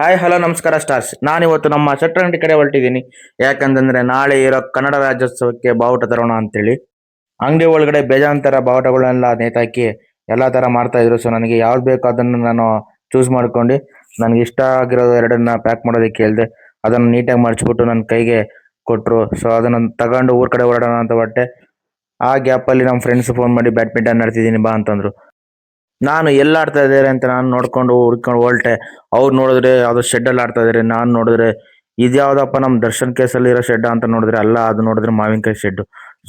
Hi hello ನಮಸ್ಕಾರ stars. ನಾನಿವತ್ತು ನಮ್ಮ ಚಟ್ರಂಗಡಿ ಕಡೆ ಹೊರಟಿದ್ದೀನಿ. ಯಾಕಂತಂದ್ರೆ ನಾಳೆ ಇರೋ ಕನ್ನಡ ರಾಜ್ಯೋತ್ಸವಕ್ಕೆ ಬಾವುಟ ತರೋಣ ಅಂತೇಳಿ. ಅಂಗಡಿ ಒಳಗಡೆ ಬೇಜಾಂತರ ಬಾವುಟಗಳನ್ನೆಲ್ಲ ನೇತಾಕಿ ಎಲ್ಲಾ ತರ ಮಾಡ್ತಾ ಇದ್ರು. ಸೊ ನನಗೆ ಯಾವ್ದು ಬೇಕೋ ಅದನ್ನು ನಾನು ಚೂಸ್ ಮಾಡ್ಕೊಂಡು ನನಗೆ ಇಷ್ಟ ಆಗಿರೋ ಎರಡನ್ನ ಪ್ಯಾಕ್ ಮಾಡೋದಕ್ಕೆ ಹೇಳಿದೆ. ಅದನ್ನು ನೀಟಾಗಿ ಮಡಚ್ಬಿಟ್ಟು ನನ್ನ ಕೈಗೆ ಕೊಟ್ರು. ಸೊ ಅದನ್ನ ತಗೊಂಡು ಊರ್ ಕಡೆ ಹೊರಡೋಣ ಅಂತ ಹೊರಟೆ. ಆ ಗ್ಯಾಪ್ ಅಲ್ಲಿ ನಮ್ಮ ಫ್ರೆಂಡ್ಸ್ ಫೋನ್ ಮಾಡಿ ಬ್ಯಾಡ್ಮಿಂಟನ್ ಆಡ್ತಿದ್ದೀನಿ ಬಾ ಅಂತಂದ್ರು. ನಾನು ಎಲ್ಲ ಆಡ್ತಾ ಇದ್ದಾರೆ ಅಂತ ನಾನು ನೋಡ್ಕೊಂಡು ಹುಡ್ಕೊಂಡು ಹೊಲ್ಟೆ. ಅವ್ರು ನೋಡಿದ್ರೆ ಯಾವ್ದೋ ಶೆಡ್ ಅಲ್ಲಿ ಆಡ್ತಾ ಇದಾರೆ. ನಾನ್ ನೋಡಿದ್ರೆ ಇದ್ಯಾವ್ದಪ್ಪ ನಮ್ ದರ್ಶನ್ ಕೇಸಲ್ಲಿ ಇರೋ ಶೆಡ್ ಅಂತ ನೋಡಿದ್ರೆ ಅಲ್ಲ, ಅದು ನೋಡಿದ್ರೆ ಮಾವಿನಕಾಯಿ ಶೆಡ್.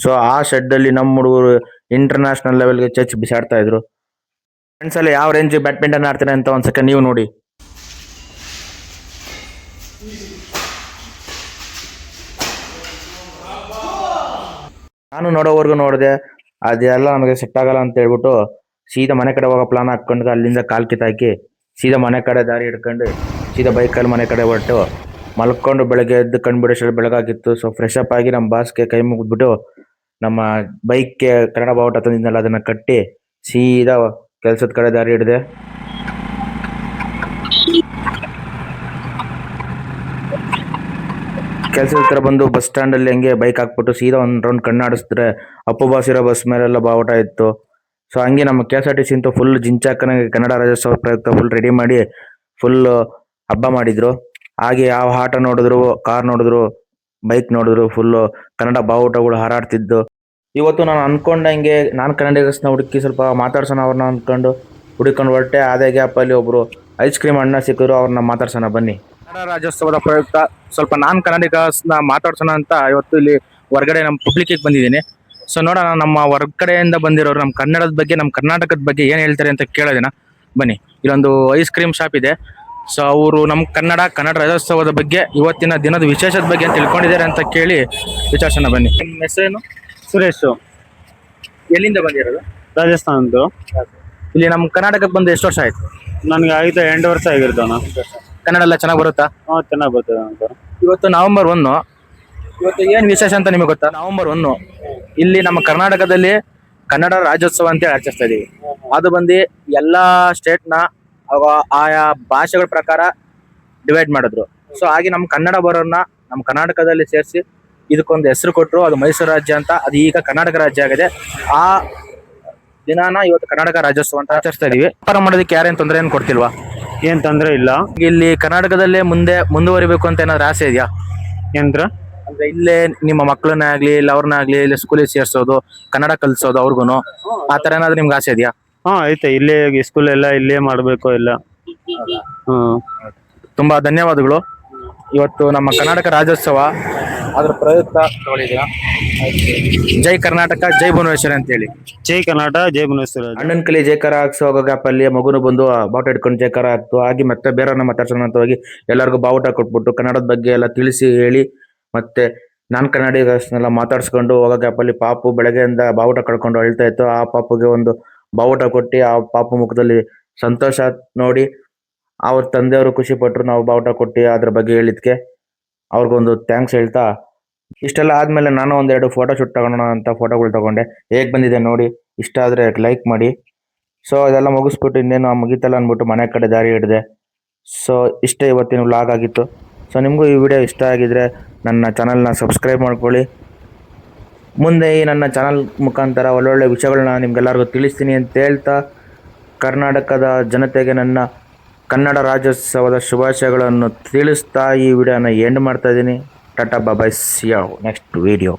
ಸೊ ಆ ಶೆಡ್ ಅಲ್ಲಿ ನಮ್ಮ ಹುಡುಗರು ಇಂಟರ್ನ್ಯಾಷನಲ್ ಲೆವೆಲ್ಗೆ ಚಚ್ ಬಿಸಾಡ್ತಾ ಇದ್ರು. ಫ್ರೆಂಡ್ಸ್ ಅಲ್ಲಿ ಯಾವ ರೇಂಜ್ ಬ್ಯಾಡ್ಮಿಂಟನ್ ಆಡ್ತಾರೆ ಅಂತ ಒಂದ್ ಸೆಕೆಂಡ್ ನೀವು ನೋಡಿ. ನಾನು ನೋಡೋವರೆಗೂ ನೋಡಿದೆ, ಅದೆಲ್ಲ ನಮಗೆ ಸೆಟ್ ಆಗಲ್ಲ ಅಂತ ಹೇಳ್ಬಿಟ್ಟು ಸೀದಾ ಮನೆ ಕಡೆ ಹೋಗೋ ಪ್ಲಾನ್ ಹಾಕೊಂಡು ಅಲ್ಲಿಂದ ಕಾಲ್ ಕಿತ್ತಾಕಿ ಸೀದಾ ಮನೆ ಕಡೆ ದಾರಿ ಹಿಡ್ಕೊಂಡು ಸೀದಾ ಬೈಕಲ್ಲಿ ಮನೆ ಕಡೆ ಹೊರಟು ಮಲ್ಕೊಂಡು ಬೆಳಗ್ಗೆ ಎದ್ದು ಕಂಡುಬಿಡೋಷ್ಟು ಬೆಳಗಾಗಿತ್ತು. ಸೊ ಫ್ರೆಶ್ ಅಪ್ ಆಗಿ ನಮ್ಮ ಬಾಸ್ಗೆ ಕೈ ಮುಗಿದ್ಬಿಟ್ಟು ನಮ್ಮ ಬೈಕ್ಗೆ ಕನ್ನಡ ಬಾವುಟ ತಂದಿದ್ನಲ್ಲ ಅದನ್ನ ಕಟ್ಟಿ ಸೀದಾ ಕೆಲ್ಸದ ಕಡೆ ದಾರಿ ಹಿಡಿದೆ. ಕೆಲ್ಸದ ಹತ್ರ ಬಂದು ಬಸ್ ಸ್ಟ್ಯಾಂಡ್ ಅಲ್ಲಿ ಹಂಗೆ ಬೈಕ್ ಹಾಕ್ಬಿಟ್ಟು ಸೀದಾ ಒಂದ್ ರೌಂಡ್ ಕಣ್ಣಾಡಿಸಿದ್ರೆ ಅಪ್ಪು ಬಾಸ್ ಇರೋ ಬಸ್ ಮೇಲೆಲ್ಲ ಬಾವುಟ ಇತ್ತು. ಸೊ ಹಂಗೆ ನಮ್ಮ KSRTC ಅಂತೂ ಫುಲ್ ಜಿಂಚಾಕನಾಗಿ ಕನ್ನಡ ರಾಜ್ಯೋತ್ಸವ ಪ್ರಯುಕ್ತ ಫುಲ್ ರೆಡಿ ಮಾಡಿ ಫುಲ್ ಹಬ್ಬ ಮಾಡಿದ್ರು. ಹಾಗೆ ಯಾವ ಆಟ ನೋಡಿದ್ರು, ಕಾರ್ ನೋಡಿದ್ರು, ಬೈಕ್ ನೋಡಿದ್ರು ಫುಲ್ ಕನ್ನಡ ಬಾವುಟಗಳು ಹಾರಾಡ್ತಿದ್ದು. ಇವತ್ತು ನಾನು ಅನ್ಕೊಂಡಂಗೆ ನಾನು ಕನ್ನಡಿಗಸ್ನ ಹುಡುಕಿ ಸ್ವಲ್ಪ ಮಾತಾಡ್ಸೋಣ ಅವ್ರನ್ನ ಅನ್ಕೊಂಡು ಹುಡುಕೊಂಡು ಹೊರಟೆ. ಅದೇ ಗ್ಯಾಪ್ ಅಲ್ಲಿ ಒಬ್ರು ಐಸ್ ಕ್ರೀಮ್ ಅಣ್ಣ ಸಿಕ್ಕಿದ್ರು, ಅವ್ರನ್ನ ಮಾತಾಡ್ಸೋಣ ಬನ್ನಿ. ಕನ್ನಡ ರಾಜ್ಯೋತ್ಸವದ ಪ್ರಯುಕ್ತ ಸ್ವಲ್ಪ ನಾನ್ ಕನ್ನಡಿಗಸ್ನ ಮಾತಾಡ್ಸೋಣ ಅಂತ ಇವತ್ತು ಇಲ್ಲಿ ಹೊರಗಡೆ ನಮ್ಮ ಪಬ್ಲಿಕ್ಗೆ ಬಂದಿದ್ದೀನಿ. ಸೊ ನೋಡೋಣ ನಮ್ಮ ಹೊರಗಡೆಯಿಂದ ಬಂದಿರೋರು ನಮ್ಮ ಕನ್ನಡದ ಬಗ್ಗೆ, ನಮ್ಮ ಕರ್ನಾಟಕದ ಬಗ್ಗೆ ಏನ್ ಹೇಳ್ತಾರೆ ಅಂತ ಕೇಳೋದಿನ ಬನ್ನಿ. ಇಲ್ಲೊಂದು ಐಸ್ ಕ್ರೀಮ್ ಶಾಪ್ ಇದೆ. ಸೊ ಅವರು ನಮ್ಮ ಕನ್ನಡ ರಾಜ್ಯೋತ್ಸವದ ಬಗ್ಗೆ, ಇವತ್ತಿನ ದಿನದ ವಿಶೇಷದ ಬಗ್ಗೆ ಅಂತ ತಿಳ್ಕೊಂಡಿದ್ದಾರೆ ಅಂತ ಕೇಳಿ ವಿಚಾರಿಸೋಣ ಬನ್ನಿ. ನಿಮ್ಮ ಹೆಸರೇನು? ಸುರೇಶ್, ಎಲ್ಲಿಂದ ಬಂದಿರೋದು? ರಾಜಸ್ಥಾನದ್ದು. ಇಲ್ಲಿ ನಮ್ಮ ಕರ್ನಾಟಕಕ್ಕೆ ಬಂದು ಎಷ್ಟು ವರ್ಷ ಆಯ್ತು? ನನ್ಗೆ ಆಯ್ತು 8 ವರ್ಷ ಆಗಿರ್ತಾನ. ಕನ್ನಡ ಎಲ್ಲ ಚೆನ್ನಾಗಿ ಬರುತ್ತಾ? ಚೆನ್ನಾಗಿ ಬರ್ತದೆ ಅಂತ. ಇವತ್ತು ನವೆಂಬರ್ 1. ಇವತ್ತು ಏನ್ ವಿಶೇಷ ಅಂತ ನಿಮಗೆ ಗೊತ್ತಾ? ನವೆಂಬರ್ 1 ಇಲ್ಲಿ ನಮ್ಮ ಕರ್ನಾಟಕದಲ್ಲಿ ಕನ್ನಡ ರಾಜ್ಯೋತ್ಸವ ಅಂತ ಹೇಳಿ ಆಚರಿಸ್ತಾ ಇದೀವಿ. ಅದು ಬಂದು ಎಲ್ಲಾ ಸ್ಟೇಟ್ ನ ಆಯಾ ಭಾಷೆಗಳ ಪ್ರಕಾರ ಡಿವೈಡ್ ಮಾಡಿದ್ರು. ಸೊ ಹಾಗೆ ನಮ್ಮ ಕನ್ನಡ ಬರೋರ್ನ ನಮ್ಮ ಕರ್ನಾಟಕದಲ್ಲಿ ಸೇರಿಸಿ ಇದಕ್ಕೊಂದು ಹೆಸರು ಕೊಟ್ಟರು. ಅದು ಮೈಸೂರು ರಾಜ್ಯ ಅಂತ, ಅದು ಈಗ ಕರ್ನಾಟಕ ರಾಜ್ಯ ಆಗಿದೆ. ಆ ದಿನಾನ ಇವತ್ತು ಕರ್ನಾಟಕ ರಾಜ್ಯೋತ್ಸವ ಅಂತ ಆಚರಿಸ್ತಾ ಇದೀವಿ. ವ್ಯಾಪಾರ ಮಾಡೋದಕ್ಕೆ ಯಾರೇನ್ ತೊಂದರೆ ಏನ್ ಕೊಡ್ತಿಲ್ವಾ? ಏನ್ ತೊಂದ್ರೆ ಇಲ್ಲ. ಇಲ್ಲಿ ಕರ್ನಾಟಕದಲ್ಲೇ ಮುಂದುವರಿಬೇಕು ಅಂತ ಏನಾದ್ರು ಆಸೆ ಇದೆಯಾ? ಏನ್ರ ಅಂದ್ರೆ ಇಲ್ಲೇ ನಿಮ್ಮ ಮಕ್ಕಳನ್ನ ಆಗ್ಲಿ ಇಲ್ಲ ಅವ್ರನ್ನ ಆಗ್ಲಿ ಇಲ್ಲಿ ಸ್ಕೂಲಿಗೆ ಸೇರ್ಸೋದು, ಕನ್ನಡ ಕಲ್ಸೋದು ಅವ್ರಿಗೂನು, ಆ ತರ ಏನಾದ್ರು ನಿಮ್ಗೆ ಆಸೆ ಇದೆಯಾ? ಐತೆ. ಇಲ್ಲೇ ಸ್ಕೂಲ್ ಎಲ್ಲ ಇಲ್ಲೇ ಮಾಡ್ಬೇಕು ಎಲ್ಲ. ತುಂಬಾ ಧನ್ಯವಾದಗಳು. ಇವತ್ತು ನಮ್ಮ ಕರ್ನಾಟಕ ರಾಜ್ಯೋತ್ಸವ ಅದ್ರ ಪ್ರಯುಕ್ತ ತಗೊಂಡಿದ್ದೀರಾ. ಜೈ ಕರ್ನಾಟಕ ಜೈ ಭುವನೇಶ್ವರಿ ಅಂತ ಹೇಳಿ. ಜೈ ಕರ್ನಾಟಕ ಜೈ ಭುವನೇಶ್ವರಿ. ಅಣ್ಣನ ಕಲಿ ಜೈಕಾರ ಹಾಕ್ಸೋ ಗ್ಯಾಪ್ ಅಲ್ಲಿ ಮಗುನು ಬಂದು ಬಾವುಟ ಇಟ್ಕೊಂಡು ಜೈಕಾರ ಹಾಕ್ತು. ಹಾಗೆ ಮತ್ತೆ ಬೇರೆಯವ್ರನ್ನ ಮಾತಾಡ್ಸೋಣ ಅಂತ ಹೋಗಿ ಎಲ್ಲರಿಗೂ ಬಾವುಟ ಕೊಟ್ಬಿಟ್ಟು ಕನ್ನಡದ ಬಗ್ಗೆ ಎಲ್ಲ ತಿಳಿಸಿ ಹೇಳಿ ಮತ್ತೆ ನಾನ್ ಕನ್ನಡಿಗರನ್ನೆಲ್ಲ ಮಾತಾಡ್ಸ್ಕೊಂಡು ಹೋಗೋ ಗ್ಯಾಪ್ ಅಲ್ಲಿ ಪಾಪು ಬೆಳಗ್ಗೆಯಿಂದ ಬಾವುಟ ಕಳ್ಕೊಂಡು ಅಳ್ತಾ ಇತ್ತು. ಆ ಪಾಪುಗೆ ಒಂದು ಬಾವುಟ ಕೊಟ್ಟು ಆ ಪಾಪು ಮುಖದಲ್ಲಿ ಸಂತೋಷ ನೋಡಿ ಅವ್ರ ತಂದೆಯವರು ಖುಷಿ ಪಟ್ರು. ನಾವು ಬಾವುಟ ಕೊಟ್ಟು ಅದ್ರ ಬಗ್ಗೆ ಹೇಳಿದ್ಕೆ ಅವ್ರಿಗೊಂದು ಥ್ಯಾಂಕ್ಸ್ ಹೇಳ್ತಾ, ಇಷ್ಟೆಲ್ಲ ಆದ್ಮೇಲೆ ನಾನು ಒಂದೆರಡು ಫೋಟೋ ಶೂಟ್ ತಗೊಳೋಣ ಅಂತ ಫೋಟೋಗಳು ತಗೊಂಡೆ. ಹೇಗ್ ಬಂದಿದೆ ನೋಡಿ, ಇಷ್ಟ ಆದ್ರೆ ಲೈಕ್ ಮಾಡಿ. ಸೊ ಇದೆಲ್ಲ ಮುಗಿಸ್ಬಿಟ್ಟು ಇನ್ನೇನು ಮುಗಿತಲ್ಲ ಅಂದ್ಬಿಟ್ಟು ಮನೆ ಕಡೆ ದಾರಿ ಹಿಡಿದೆ. ಸೊ ಇಷ್ಟೇ ಇವತ್ತಿನ ವ್ಲಾಗ್ ಆಗಿತ್ತು. ಸೊ ನಿಮಗೂ ಈ ವಿಡಿಯೋ ಇಷ್ಟ ಆಗಿದ್ರೆ ನನ್ನ ಚಾನಲ್ನ ಸಬ್ಸ್ಕ್ರೈಬ್ ಮಾಡ್ಕೊಳ್ಳಿ. ಮುಂದೆ ಈ ನನ್ನ ಚಾನಲ್ ಮುಖಾಂತರ ಒಳ್ಳೊಳ್ಳೆ ವಿಷಯಗಳನ್ನ ನಿಮ್ಗೆಲ್ಲರಿಗೂ ತಿಳಿಸ್ತೀನಿ ಅಂತ ಹೇಳ್ತಾ, ಕರ್ನಾಟಕದ ಜನತೆಗೆ ನನ್ನ ಕನ್ನಡ ರಾಜ್ಯೋತ್ಸವದ ಶುಭಾಶಯಗಳನ್ನು ತಿಳಿಸ್ತಾ ಈ ವಿಡಿಯೋನ ಎಂಡ್ ಮಾಡ್ತಾ ಇದ್ದೀನಿ. ಟಾಟಾ ಬಾಯ್, ಸಿ ಯು ನೆಕ್ಸ್ಟ್ ವಿಡಿಯೋ.